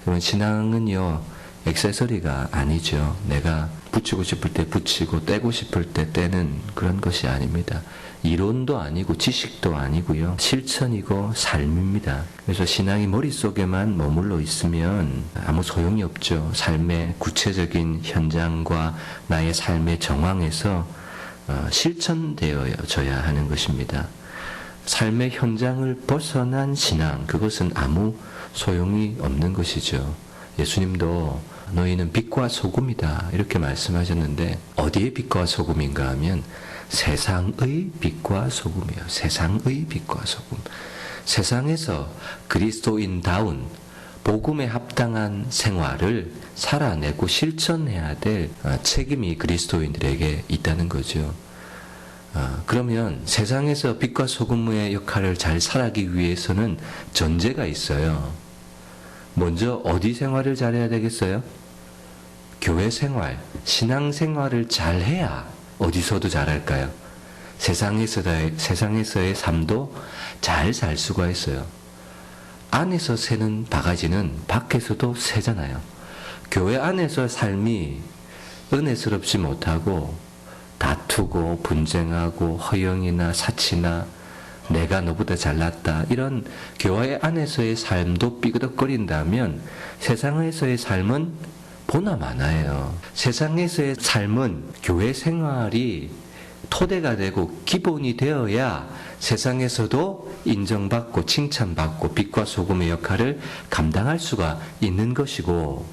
그런 신앙은요, 액세서리가 아니죠. 내가 붙이고 싶을 때 붙이고 떼고 싶을 때 떼는 그런 것이 아닙니다. 이론도 아니고 지식도 아니고요. 실천이고 삶입니다. 그래서 신앙이 머릿속에만 머물러 있으면 아무 소용이 없죠. 삶의 구체적인 현장과 나의 삶의 정황에서 실천되어져야 하는 것입니다. 삶의 현장을 벗어난 신앙, 그것은 아무 소용이 없는 것이죠. 예수님도 너희는 빛과 소금이다 이렇게 말씀하셨는데 어디의 빛과 소금인가 하면 세상의 빛과 소금이에요. 세상의 빛과 소금. 세상에서 그리스도인다운 복음에 합당한 생활을 살아내고 실천해야 될 책임이 그리스도인들에게 있다는 거죠. 그러면 세상에서 빛과 소금의 역할을 잘 살아가기 위해서는 전제가 있어요. 먼저 어디 생활을 잘해야 되겠어요? 교회 생활, 신앙 생활을 잘해야 어디서도 잘할까요? 세상에서의 삶도 잘 살 수가 있어요. 안에서 새는 바가지는 밖에서도 새잖아요. 교회 안에서 삶이 은혜스럽지 못하고 다투고 분쟁하고 허영이나 사치나 내가 너보다 잘났다 이런 교회 안에서의 삶도 삐그덕거린다면 세상에서의 삶은 보나마나예요. 세상에서의 삶은 교회 생활이 토대가 되고 기본이 되어야 세상에서도 인정받고 칭찬받고 빛과 소금의 역할을 감당할 수가 있는 것이고,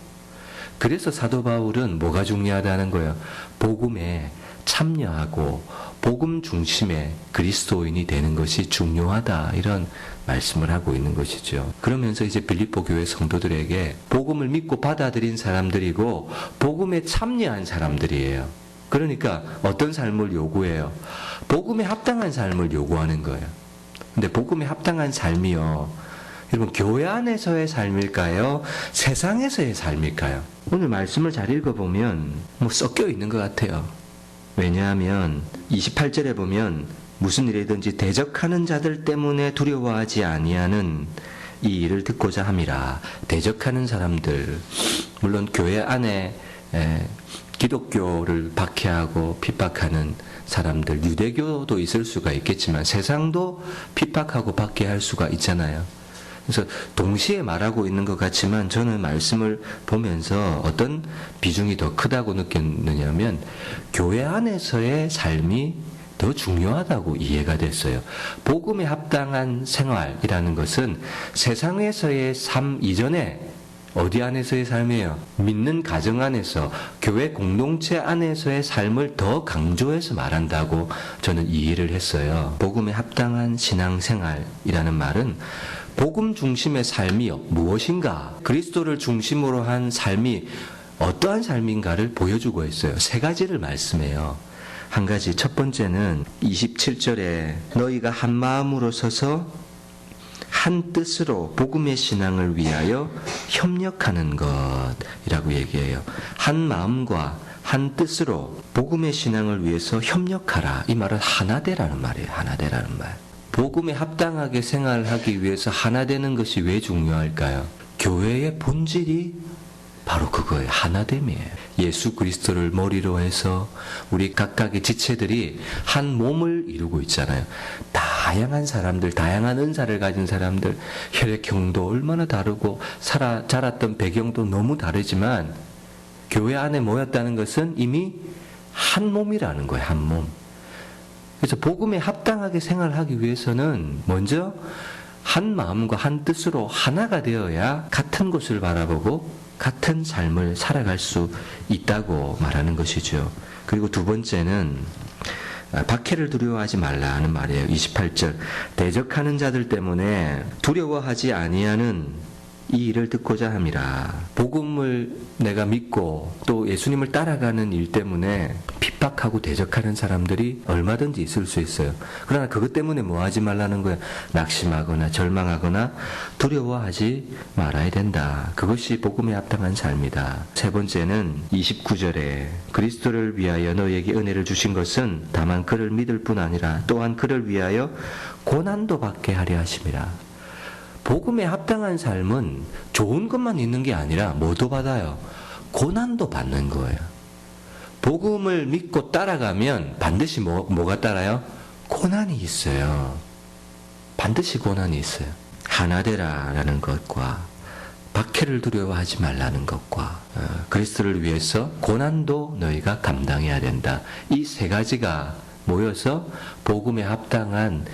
그래서 사도 바울은 뭐가 중요하다는 거예요? 복음에 참여하고 복음 중심의 그리스도인이 되는 것이 중요하다 이런 말씀을 하고 있는 것이죠. 그러면서 이제 빌립보 교회 성도들에게 복음을 믿고 받아들인 사람들이고 복음에 참여한 사람들이에요. 그러니까 어떤 삶을 요구해요? 복음에 합당한 삶을 요구하는 거예요. 근데 복음에 합당한 삶이요, 여러분 교회 안에서의 삶일까요? 세상에서의 삶일까요? 오늘 말씀을 잘 읽어보면 섞여 있는 것 같아요. 왜냐하면 28절에 보면 무슨 일이든지 대적하는 자들 때문에 두려워하지 아니하는 이 일을 듣고자 함이라. 대적하는 사람들, 물론 교회 안에 기독교를 박해하고 핍박하는 사람들, 유대교도 있을 수가 있겠지만 세상도 핍박하고 박해할 수가 있잖아요. 그래서 동시에 말하고 있는 것 같지만 저는 말씀을 보면서 어떤 비중이 더 크다고 느꼈느냐면 교회 안에서의 삶이 더 중요하다고 이해가 됐어요. 복음에 합당한 생활이라는 것은 세상에서의 삶 이전에 어디 안에서의 삶이에요? 믿는 가정 안에서, 교회 공동체 안에서의 삶을 더 강조해서 말한다고 저는 이해를 했어요. 복음에 합당한 신앙생활이라는 말은 복음 중심의 삶이 무엇인가, 그리스도를 중심으로 한 삶이 어떠한 삶인가를 보여주고 있어요. 세 가지를 말씀해요. 한 가지, 첫 번째는 27절에 너희가 한 마음으로 서서 한 뜻으로 복음의 신앙을 위하여 협력하는 것이라고 얘기해요. 한 마음과 한 뜻으로 복음의 신앙을 위해서 협력하라. 이 말은 하나 되라는 말이에요. 하나 되라는 말. 복음에 합당하게 생활하기 위해서 하나 되는 것이 왜 중요할까요? 교회의 본질이 바로 그거예요. 하나됨이에요. 예수 그리스도를 머리로 해서 우리 각각의 지체들이 한 몸을 이루고 있잖아요. 다양한 사람들, 다양한 은사를 가진 사람들, 혈액형도 얼마나 다르고 자랐던 배경도 너무 다르지만 교회 안에 모였다는 것은 이미 한 몸이라는 거예요. 한 몸. 그래서 복음에 합당하게 생활하기 위해서는 먼저 한 마음과 한 뜻으로 하나가 되어야 같은 곳을 바라보고 같은 삶을 살아갈 수 있다고 말하는 것이죠. 그리고 두 번째는 박해를 두려워하지 말라는 말이에요. 28절 대적하는 자들 때문에 두려워하지 아니하는 이 일을 듣고자 함이라. 복음을 내가 믿고 또 예수님을 따라가는 일 때문에 핍박하고 대적하는 사람들이 얼마든지 있을 수 있어요. 그러나 그것 때문에 뭐 하지 말라는 거예요? 낙심하거나 절망하거나 두려워하지 말아야 된다. 그것이 복음에 합당한 삶이다. 세 번째는 29절에 그리스도를 위하여 너에게 은혜를 주신 것은 다만 그를 믿을 뿐 아니라 또한 그를 위하여 고난도 받게 하려 하심이라. 복음에 합당한 삶은 좋은 것만 있는 게 아니라 뭐도 받아요? 고난도 받는 거예요. 복음을 믿고 따라가면 반드시 뭐가 따라요? 고난이 있어요. 반드시 고난이 있어요. 하나되라라는 것과 박해를 두려워하지 말라는 것과 그리스도를 위해서 고난도 너희가 감당해야 된다. 이 세 가지가 모여서 복음에 합당한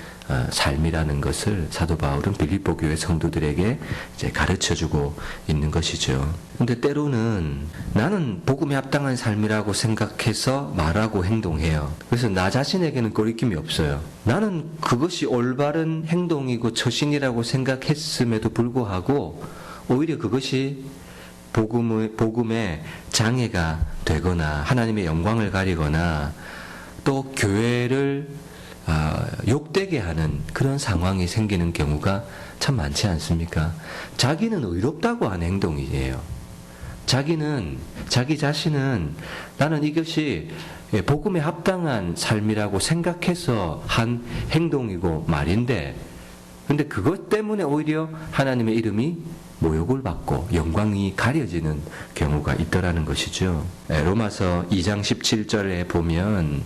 삶이라는 것을 사도 바울은 빌립보 교회 성도들에게 이제 가르쳐주고 있는 것이죠. 근데 때로는 나는 복음에 합당한 삶이라고 생각해서 말하고 행동해요. 그래서 나 자신에게는 거리낌이 없어요. 나는 그것이 올바른 행동이고 처신이라고 생각했음에도 불구하고 오히려 그것이 복음의 장애가 되거나 하나님의 영광을 가리거나 또 교회를 욕되게 하는 그런 상황이 생기는 경우가 참 많지 않습니까? 자기는 의롭다고 하는 행동이에요. 자기 자신은 나는 이것이 복음에 합당한 삶이라고 생각해서 한 행동이고 말인데, 근데 그것 때문에 오히려 하나님의 이름이 모욕을 받고 영광이 가려지는 경우가 있더라는 것이죠. 로마서 2장 17절에 보면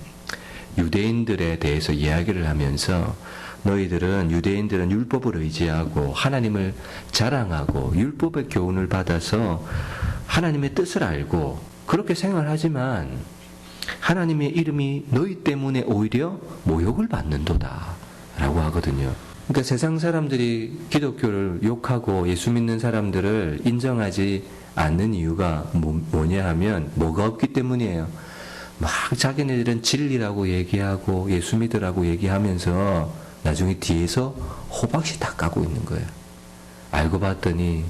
유대인들에 대해서 이야기를 하면서 너희들은 유대인들은 율법을 의지하고 하나님을 자랑하고 율법의 교훈을 받아서 하나님의 뜻을 알고 그렇게 생활하지만 하나님의 이름이 너희 때문에 오히려 모욕을 받는도다 라고 하거든요. 그러니까 세상 사람들이 기독교를 욕하고 예수 믿는 사람들을 인정하지 않는 이유가 뭐냐 하면 뭐가 없기 때문이에요. 막 자기네들은 진리라고 얘기하고 예수 믿으라고 얘기하면서 나중에 뒤에서 호박씨 다 까고 있는 거예요. 알고 봤더니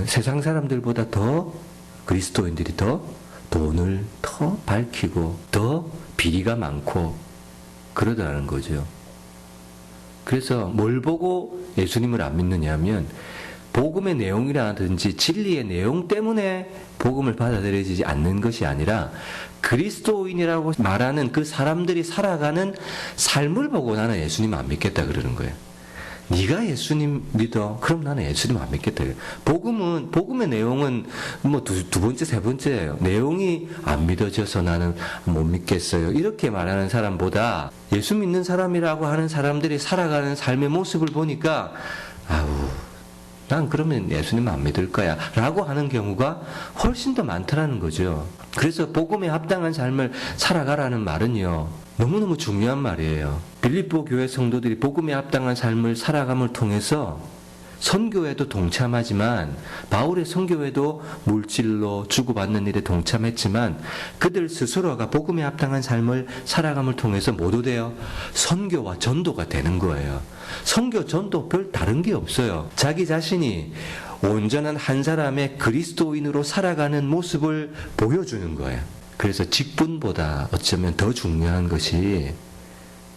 세상 사람들보다 더 그리스도인들이 더 돈을 더 밝히고 더 비리가 많고 그러더라는 거죠. 그래서 뭘 보고 예수님을 안 믿느냐 하면 복음의 내용이라든지 진리의 내용 때문에 복음을 받아들여지지 않는 것이 아니라 그리스도인이라고 말하는 그 사람들이 살아가는 삶을 보고 나는 예수님 안 믿겠다 그러는 거예요. 네가 예수님 믿어? 그럼 나는 예수님 안 믿겠다. 복음의 내용은 뭐 두 번째, 세 번째예요. 내용이 안 믿어져서 나는 못 믿겠어요. 이렇게 말하는 사람보다 예수 믿는 사람이라고 하는 사람들이 살아가는 삶의 모습을 보니까 난 그러면 예수님 안 믿을 거야 라고 하는 경우가 훨씬 더 많더라는 거죠. 그래서 복음에 합당한 삶을 살아가라는 말은요 너무너무 중요한 말이에요. 빌립보 교회 성도들이 복음에 합당한 삶을 살아감을 통해서 선교에도 동참하지만 바울의 선교에도 물질로 주고받는 일에 동참했지만 그들 스스로가 복음에 합당한 삶을 살아감을 통해서 모두 되어 선교와 전도가 되는 거예요. 선교, 전도 별 다른 게 없어요. 자기 자신이 온전한 한 사람의 그리스도인으로 살아가는 모습을 보여주는 거예요. 그래서 직분보다 어쩌면 더 중요한 것이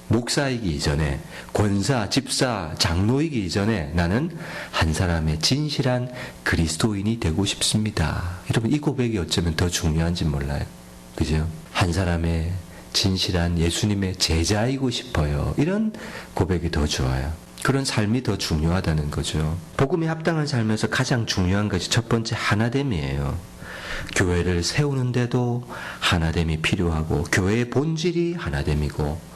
목사이기 이전에 권사, 집사, 장로이기 이전에 나는 한 사람의 진실한 그리스도인이 되고 싶습니다. 여러분 이 고백이 어쩌면 더 중요한지 몰라요. 그죠? 한 사람의 진실한 예수님의 제자이고 싶어요. 이런 고백이 더 좋아요. 그런 삶이 더 중요하다는 거죠. 복음에 합당한 삶에서 가장 중요한 것이 첫 번째 하나됨이에요. 교회를 세우는데도 하나됨이 필요하고 교회의 본질이 하나됨이고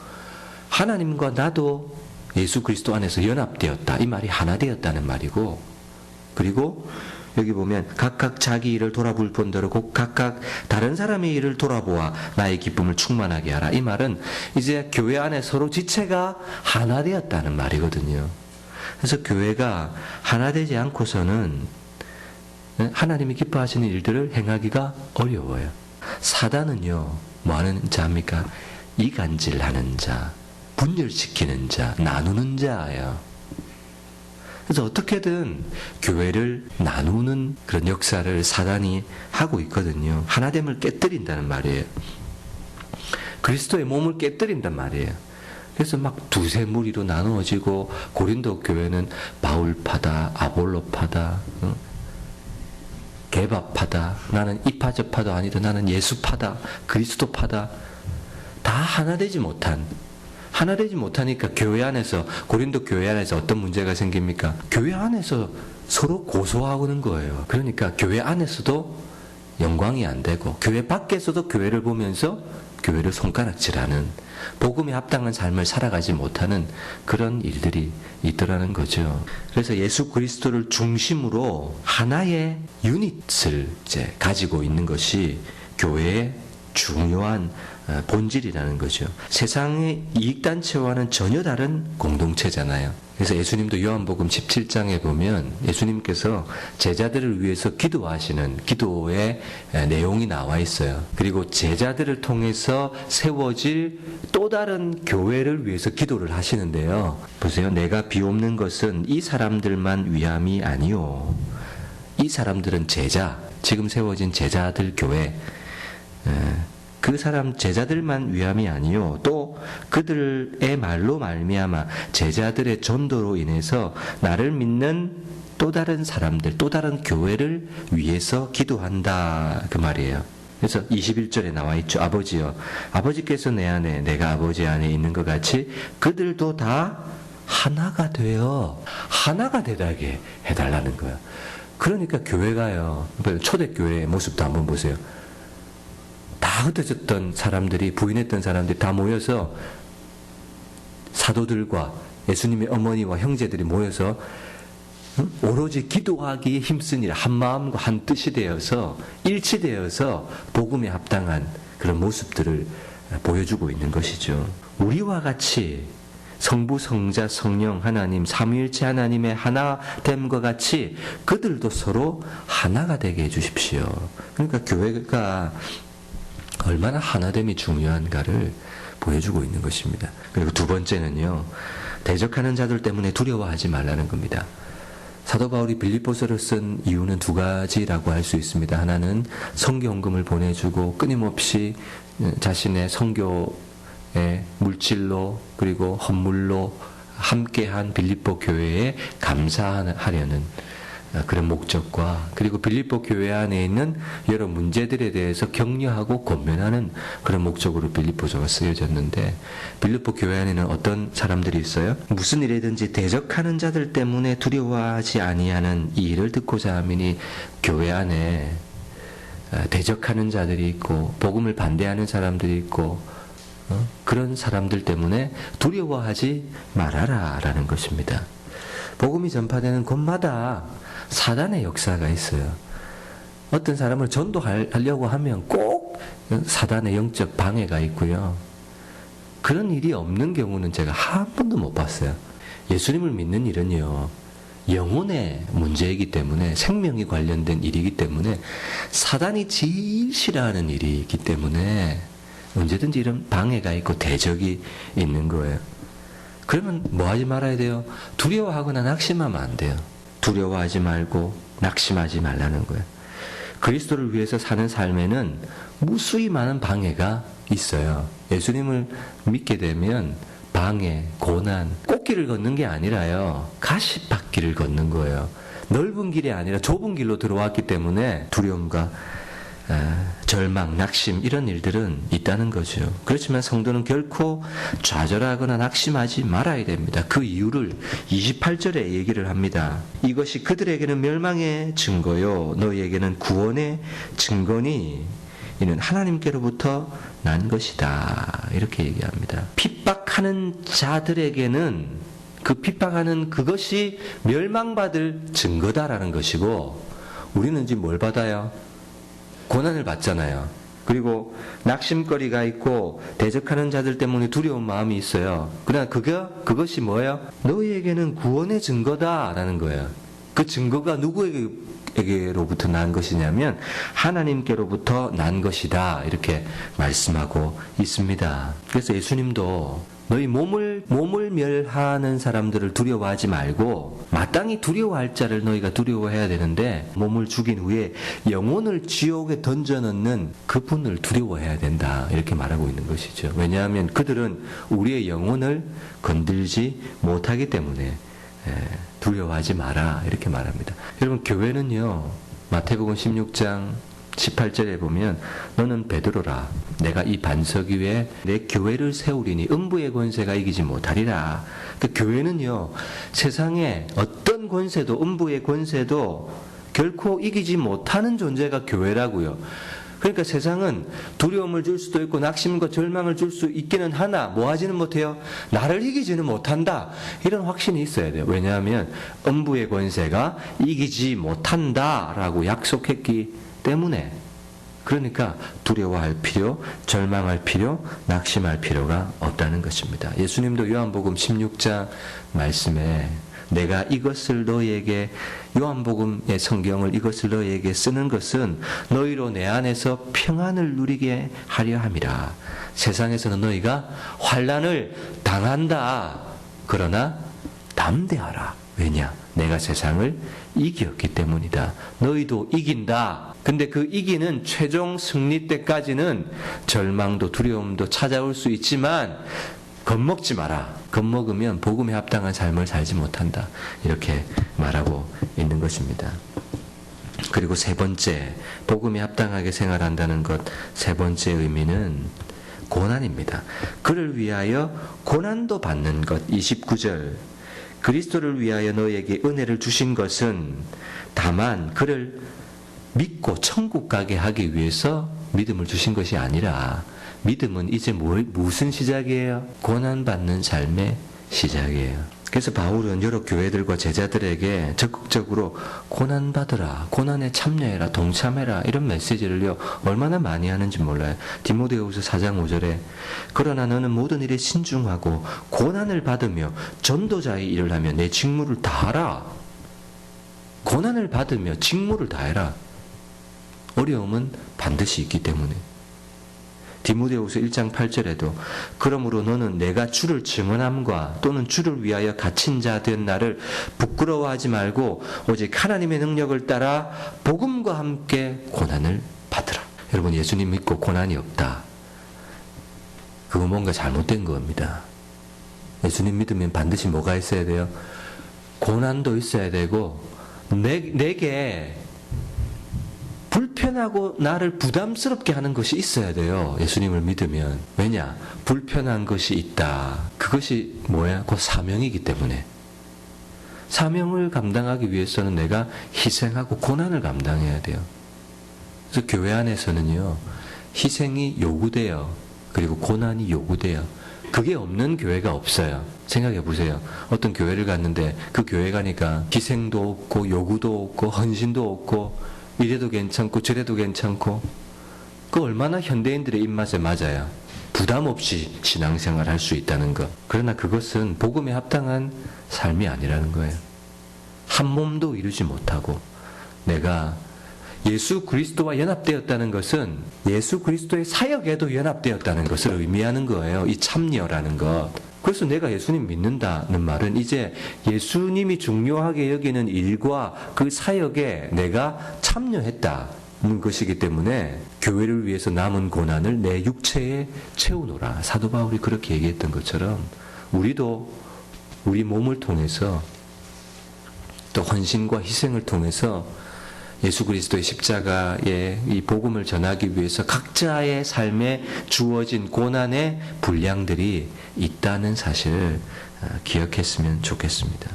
하나님과 나도 예수 그리스도 안에서 연합되었다. 이 말이 하나 되었다는 말이고 그리고 여기 보면 각각 자기 일을 돌아볼 뿐더러 곧 각각 다른 사람의 일을 돌아보아 나의 기쁨을 충만하게 하라. 이 말은 이제 교회 안에 서로 지체가 하나 되었다는 말이거든요. 그래서 교회가 하나 되지 않고서는 하나님이 기뻐하시는 일들을 행하기가 어려워요. 사단은요 뭐 하는 자입니까? 이간질하는 자, 분열시키는 자, 나누는 자예요. 그래서 어떻게든 교회를 나누는 그런 역사를 사단이 하고 있거든요. 하나됨을 깨뜨린다는 말이에요. 그리스도의 몸을 깨뜨린단 말이에요. 그래서 막 두세 무리로 나누어지고 고린도 교회는 바울파다, 아볼로파다, 개바파다, 나는 이파 저파도 아니다, 나는 예수파다, 그리스도파다, 다 하나 되지 못한 하나 되지 못하니까 교회 안에서, 고린도 교회 안에서 어떤 문제가 생깁니까? 교회 안에서 서로 고소하는 거예요. 그러니까 교회 안에서도 영광이 안 되고 교회 밖에서도 교회를 보면서 교회를 손가락질하는, 복음에 합당한 삶을 살아가지 못하는 그런 일들이 있더라는 거죠. 그래서 예수 그리스도를 중심으로 하나의 유닛을 이제 가지고 있는 것이 교회의 중요한 본질이라는 거죠. 세상의 이익단체와는 전혀 다른 공동체잖아요. 그래서 예수님도 요한복음 17장에 보면 예수님께서 제자들을 위해서 기도하시는 기도의 내용이 나와 있어요. 그리고 제자들을 통해서 세워질 또 다른 교회를 위해서 기도를 하시는데요. 보세요. 내가 비옵는 것은 이 사람들만 위함이 아니요. 이 사람들은 제자, 지금 세워진 제자들 교회, 그 사람 제자들만 위함이 아니요, 또 그들의 말로 말미암아 제자들의 전도로 인해서 나를 믿는 또 다른 사람들, 또 다른 교회를 위해서 기도한다, 그 말이에요. 그래서 21절에 나와 있죠. 아버지여, 아버지께서 내 안에 내가 아버지 안에 있는 것 같이 그들도 다 하나가 되어 하나가 되게 해달라는 거야. 그러니까 교회가요, 초대교회의 모습도 한번 보세요. 다 흩어졌던 사람들이, 부인했던 사람들이 다 모여서 사도들과 예수님의 어머니와 형제들이 모여서 오로지 기도하기에 힘쓰니라, 한 마음과 한 뜻이 되어서 일치되어서 복음에 합당한 그런 모습들을 보여주고 있는 것이죠. 우리와 같이 성부, 성자, 성령 하나님, 삼위일체 하나님의 하나됨과 같이 그들도 서로 하나가 되게 해주십시오. 그러니까 교회가 얼마나 하나됨이 중요한가를 보여주고 있는 것입니다. 그리고 두 번째는요, 대적하는 자들 때문에 두려워하지 말라는 겁니다. 사도 바울이 빌립보서를 쓴 이유는 두 가지라고 할 수 있습니다. 하나는 선교 헌금을 보내주고 끊임없이 자신의 선교의 물질로 그리고 헌물로 함께한 빌립보 교회에 감사하려는 그런 목적과, 그리고 빌립보 교회 안에 있는 여러 문제들에 대해서 격려하고 권면하는 그런 목적으로 빌립보서가 쓰여졌는데, 빌립보 교회 안에는 어떤 사람들이 있어요? 무슨 일이든지 대적하는 자들 때문에 두려워하지 아니하는 이 일을 듣고자 하미니, 교회 안에 대적하는 자들이 있고 복음을 반대하는 사람들이 있고 그런 사람들 때문에 두려워하지 말아라 라는 것입니다. 복음이 전파되는 곳마다 사단의 역사가 있어요. 어떤 사람을 전도하려고 하면 꼭 사단의 영적 방해가 있고요. 그런 일이 없는 경우는 제가 한 번도 못 봤어요. 예수님을 믿는 일은요, 영혼의 문제이기 때문에, 생명이 관련된 일이기 때문에, 사단이 제일 싫어하는 일이기 때문에 언제든지 이런 방해가 있고 대적이 있는 거예요. 그러면 뭐 하지 말아야 돼요? 두려워하거나 낙심하면 안 돼요. 두려워하지 말고 낙심하지 말라는 거예요. 그리스도를 위해서 사는 삶에는 무수히 많은 방해가 있어요. 예수님을 믿게 되면 방해, 고난, 꽃길을 걷는 게 아니라요, 가시밭길을 걷는 거예요. 넓은 길이 아니라 좁은 길로 들어왔기 때문에 두려움과 절망, 낙심 이런 일들은 있다는 거죠. 그렇지만 성도는 결코 좌절하거나 낙심하지 말아야 됩니다. 그 이유를 28절에 얘기를 합니다. 이것이 그들에게는 멸망의 증거요 너희에게는 구원의 증거니 이는 하나님께로부터 난 것이다. 이렇게 얘기합니다. 핍박하는 자들에게는 그 핍박하는 그것이 멸망받을 증거다라는 것이고, 우리는 지금 뭘 받아요? 고난을 받잖아요. 그리고 낙심거리가 있고 대적하는 자들 때문에 두려운 마음이 있어요. 그러나 그것이 뭐예요? 너희에게는 구원의 증거다라는 거예요. 그 증거가 누구에게로부터 난 것이냐면 하나님께로부터 난 것이다, 이렇게 말씀하고 있습니다. 그래서 예수님도 너희 몸을 멸하는 사람들을 두려워하지 말고 마땅히 두려워할 자를 너희가 두려워해야 되는데, 몸을 죽인 후에 영혼을 지옥에 던져넣는 그분을 두려워해야 된다, 이렇게 말하고 있는 것이죠. 왜냐하면 그들은 우리의 영혼을 건들지 못하기 때문에 두려워하지 마라, 이렇게 말합니다. 여러분, 교회는요, 마태복음 16장 18절에 보면 너는 베드로라 내가 이 반석 위에 내 교회를 세우리니 음부의 권세가 이기지 못하리라. 그 교회는요 세상에 어떤 권세도 음부의 권세도 결코 이기지 못하는 존재가 교회라고요. 그러니까 세상은 두려움을 줄 수도 있고 낙심과 절망을 줄 수 있기는 하나 뭐 하지는 못해요? 나를 이기지는 못한다. 이런 확신이 있어야 돼요. 왜냐하면 음부의 권세가 이기지 못한다라고 약속했기 때문에. 그러니까 두려워할 필요, 절망할 필요, 낙심할 필요가 없다는 것입니다. 예수님도 요한복음 16장 말씀에 내가 이것을 너희에게 요한복음의 성경을 이것을 너희에게 쓰는 것은 너희로 내 안에서 평안을 누리게 하려 함이라. 세상에서는 너희가 환난을 당한다. 그러나 담대하라. 왜냐? 내가 세상을 이겼기 때문이다. 너희도 이긴다. 근데 그 이기는 최종 승리 때까지는 절망도 두려움도 찾아올 수 있지만 겁먹지 마라. 겁먹으면 복음에 합당한 삶을 살지 못한다. 이렇게 말하고 있는 것입니다. 그리고 세 번째, 복음에 합당하게 생활한다는 것, 세 번째 의미는 고난입니다. 그를 위하여 고난도 받는 것. 29절 그리스도를 위하여 너에게 은혜를 주신 것은 다만 그를 믿고 천국 가게 하기 위해서 믿음을 주신 것이 아니라 믿음은 이제 무슨 시작이에요? 고난받는 삶의 시작이에요. 그래서 바울은 여러 교회들과 제자들에게 적극적으로 고난받으라, 고난에 참여해라, 동참해라 이런 메시지를요 얼마나 많이 하는지 몰라요. 디모데후서 4장 5절에 그러나 너는 모든 일에 신중하고 고난을 받으며 전도자의 일을 하며 내 직무를 다하라. 고난을 받으며 직무를 다해라. 어려움은 반드시 있기 때문에. 디모데후서 1장 8절에도 그러므로 너는 내가 주를 증언함과 또는 주를 위하여 갇힌 자 된 나를 부끄러워하지 말고 오직 하나님의 능력을 따라 복음과 함께 고난을 받으라. 여러분 예수님 믿고 고난이 없다. 그거 뭔가 잘못된 겁니다. 예수님 믿으면 반드시 뭐가 있어야 돼요? 고난도 있어야 되고 내게 불편하고 나를 부담스럽게 하는 것이 있어야 돼요. 예수님을 믿으면. 왜냐? 불편한 것이 있다. 그것이 뭐야? 그 사명이기 때문에. 사명을 감당하기 위해서는 내가 희생하고 고난을 감당해야 돼요. 그래서 교회 안에서는요. 희생이 요구돼요. 그리고 고난이 요구돼요. 그게 없는 교회가 없어요. 생각해 보세요. 어떤 교회를 갔는데 그 교회 가니까 희생도 없고 요구도 없고 헌신도 없고 이래도 괜찮고 저래도 괜찮고 그 얼마나 현대인들의 입맛에 맞아요. 부담 없이 신앙생활 할 수 있다는 것. 그러나 그것은 복음에 합당한 삶이 아니라는 거예요. 한 몸도 이루지 못하고 내가 예수 그리스도와 연합되었다는 것은 예수 그리스도의 사역에도 연합되었다는 것을 의미하는 거예요. 이 참여라는 것. 그래서 내가 예수님 믿는다는 말은 이제 예수님이 중요하게 여기는 일과 그 사역에 내가 참여했다는 것이기 때문에 교회를 위해서 남은 고난을 내 육체에 채우노라. 사도 바울이 그렇게 얘기했던 것처럼 우리도 우리 몸을 통해서 또 헌신과 희생을 통해서 예수 그리스도의 십자가의 이 복음을 전하기 위해서 각자의 삶에 주어진 고난의 분량들이 있다는 사실을 기억했으면 좋겠습니다.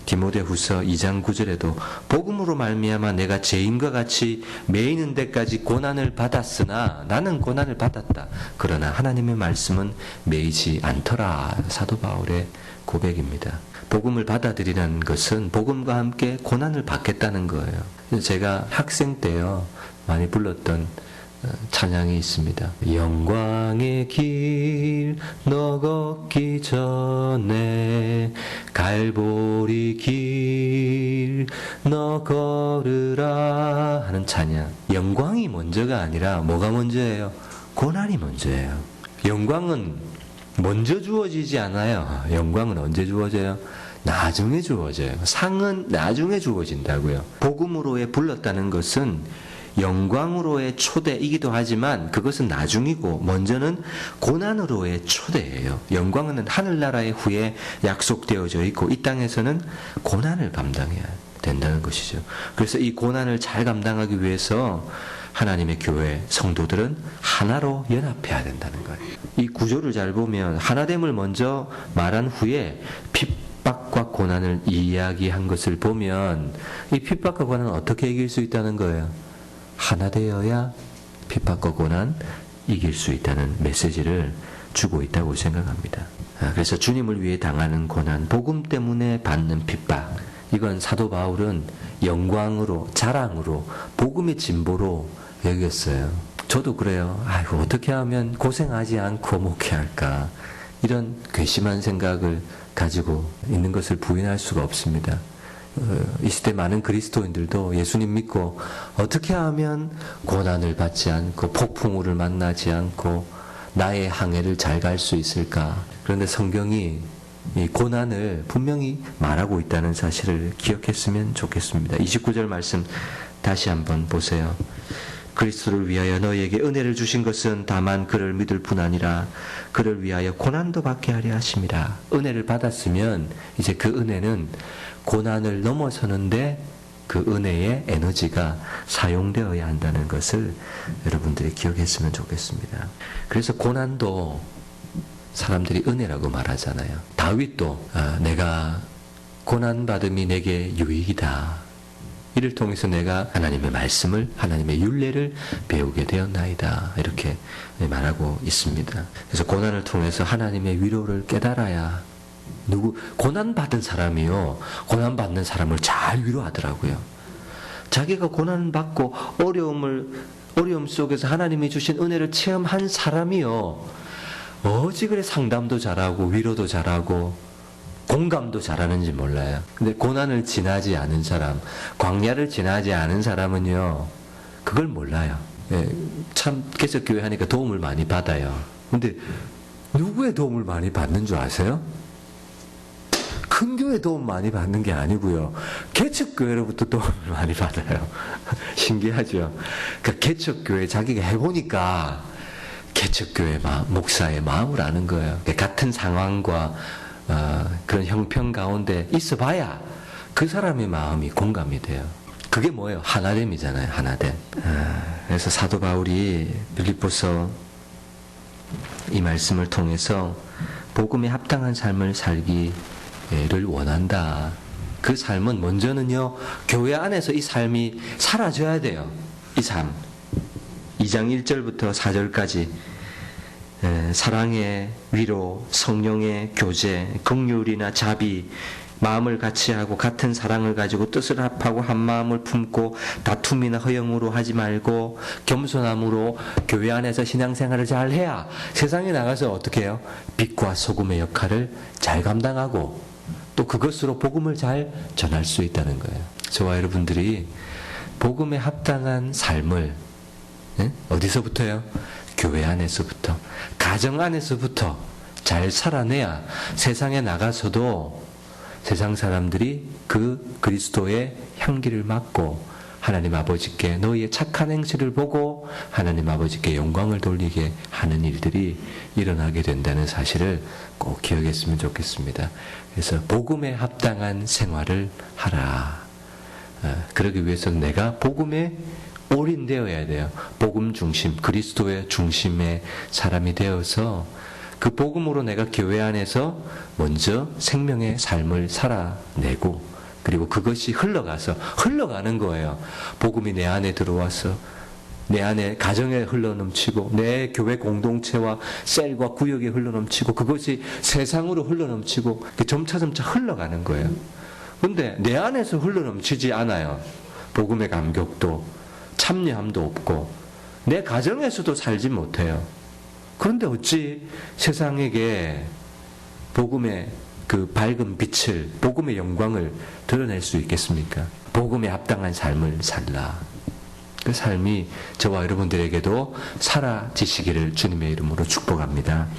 디모데후서 2장 9절에도 복음으로 말미암아 내가 죄인과 같이 매이는 데까지 고난을 받았으나 나는 고난을 받았다. 그러나 하나님의 말씀은 매이지 않더라. 사도 바울의 고백입니다. 복음을 받아들이라는 것은 복음과 함께 고난을 받겠다는 거예요. 제가 학생 때요 많이 불렀던 찬양이 있습니다. 영광의 길 너 걷기 전에 갈보리 길 너 걸으라 하는 찬양. 영광이 먼저가 아니라 뭐가 먼저예요? 고난이 먼저예요. 영광은 먼저 주어지지 않아요. 영광은 언제 주어져요? 나중에 주어져요. 상은 나중에 주어진다고요. 복음으로의 불렀다는 것은 영광으로의 초대이기도 하지만 그것은 나중이고 먼저는 고난으로의 초대예요. 영광은 하늘나라의 후에 약속되어져 있고 이 땅에서는 고난을 감당해야 된다는 것이죠. 그래서 이 고난을 잘 감당하기 위해서 하나님의 교회 성도들은 하나로 연합해야 된다는 거예요. 이 구조를 잘 보면 하나됨을 먼저 말한 후에 핍박과 고난을 이야기한 것을 보면 이 핍박과 고난은 어떻게 이길 수 있다는 거예요? 하나 되어야 핍박과 고난 이길 수 있다는 메시지를 주고 있다고 생각합니다. 그래서 주님을 위해 당하는 고난, 복음 때문에 받는 핍박, 이건 사도 바울은 영광으로, 자랑으로, 복음의 진보로 여겼어요. 저도 그래요. 아이고, 어떻게 하면 고생하지 않고 목회할까, 이런 괘씸한 생각을 가지고 있는 것을 부인할 수가 없습니다. 이 시대 많은 그리스도인들도 예수님 믿고 어떻게 하면 고난을 받지 않고 폭풍우를 만나지 않고 나의 항해를 잘 갈 수 있을까? 그런데 성경이 이 고난을 분명히 말하고 있다는 사실을 기억했으면 좋겠습니다. 29절 말씀 다시 한번 보세요. 그리스도를 위하여 너희에게 은혜를 주신 것은 다만 그를 믿을 뿐 아니라 그를 위하여 고난도 받게 하려 하심이라. 은혜를 받았으면 이제 그 은혜는 고난을 넘어서는데 그 은혜의 에너지가 사용되어야 한다는 것을 여러분들이 기억했으면 좋겠습니다. 그래서 고난도 사람들이 은혜라고 말하잖아요. 다윗도 내가 고난받음이 내게 유익이다, 이를 통해서 내가 하나님의 말씀을, 하나님의 율례를 배우게 되었나이다, 이렇게 말하고 있습니다. 그래서 고난을 통해서 하나님의 위로를 깨달아야, 고난받은 사람이요, 고난받는 사람을 잘 위로하더라고요. 자기가 고난받고 어려움 속에서 하나님이 주신 은혜를 체험한 사람이요, 어찌 그래 상담도 잘하고 위로도 잘하고 공감도 잘하는지 몰라요. 근데 고난을 지나지 않은 사람, 광야를 지나지 않은 사람은요, 그걸 몰라요. 참 개척교회 하니까 도움을 많이 받아요. 근데 누구의 도움을 많이 받는 줄 아세요? 큰 교회 도움 많이 받는 게 아니고요, 개척교회로부터 도움을 많이 받아요. 신기하죠? 그러니까 개척교회 자기가 해보니까 개척교회 목사의 마음을 아는 거예요. 같은 상황과 그런 형편 가운데 있어봐야 그 사람의 마음이 공감이 돼요. 그게 뭐예요? 하나됨이잖아요. 하나됨. 그래서 사도 바울이 빌립보서 이 말씀을 통해서 복음에 합당한 삶을 살기를 원한다. 그 삶은 먼저는요, 교회 안에서 이 삶이 사라져야 돼요. 이 삶. 2장 1절부터 4절까지 사랑의 위로, 성령의 교제, 긍휼이나 자비, 마음을 같이하고 같은 사랑을 가지고 뜻을 합하고 한 마음을 품고 다툼이나 허영으로 하지 말고 겸손함으로 교회 안에서 신앙생활을 잘 해야 세상에 나가서 어떻게 해요? 빛과 소금의 역할을 잘 감당하고 또 그것으로 복음을 잘 전할 수 있다는 거예요. 저와 여러분들이 복음에 합당한 삶을 어디서부터요? 교회 안에서부터, 가정 안에서부터 잘 살아내야 세상에 나가서도 세상 사람들이 그 그리스도의 향기를 맡고 하나님 아버지께 너희의 착한 행실을 보고 하나님 아버지께 영광을 돌리게 하는 일들이 일어나게 된다는 사실을 꼭 기억했으면 좋겠습니다. 그래서 복음에 합당한 생활을 하라. 그러기 위해서는 내가 복음에 올인되어야 돼요. 복음 중심, 그리스도의 중심의 사람이 되어서 그 복음으로 내가 교회 안에서 먼저 생명의 삶을 살아내고, 그리고 그것이 흘러가는 거예요. 복음이 내 안에 들어와서 내 안에 가정에 흘러넘치고 내 교회 공동체와 셀과 구역에 흘러넘치고 그것이 세상으로 흘러넘치고 점차점차 흘러가는 거예요. 그런데 내 안에서 흘러넘치지 않아요. 복음의 감격도 참여함도 없고 내 가정에서도 살지 못해요. 그런데 어찌 세상에게 복음의 그 밝은 빛을, 복음의 영광을 드러낼 수 있겠습니까? 복음에 합당한 삶을 살라. 그 삶이 저와 여러분들에게도 사라지시기를 주님의 이름으로 축복합니다.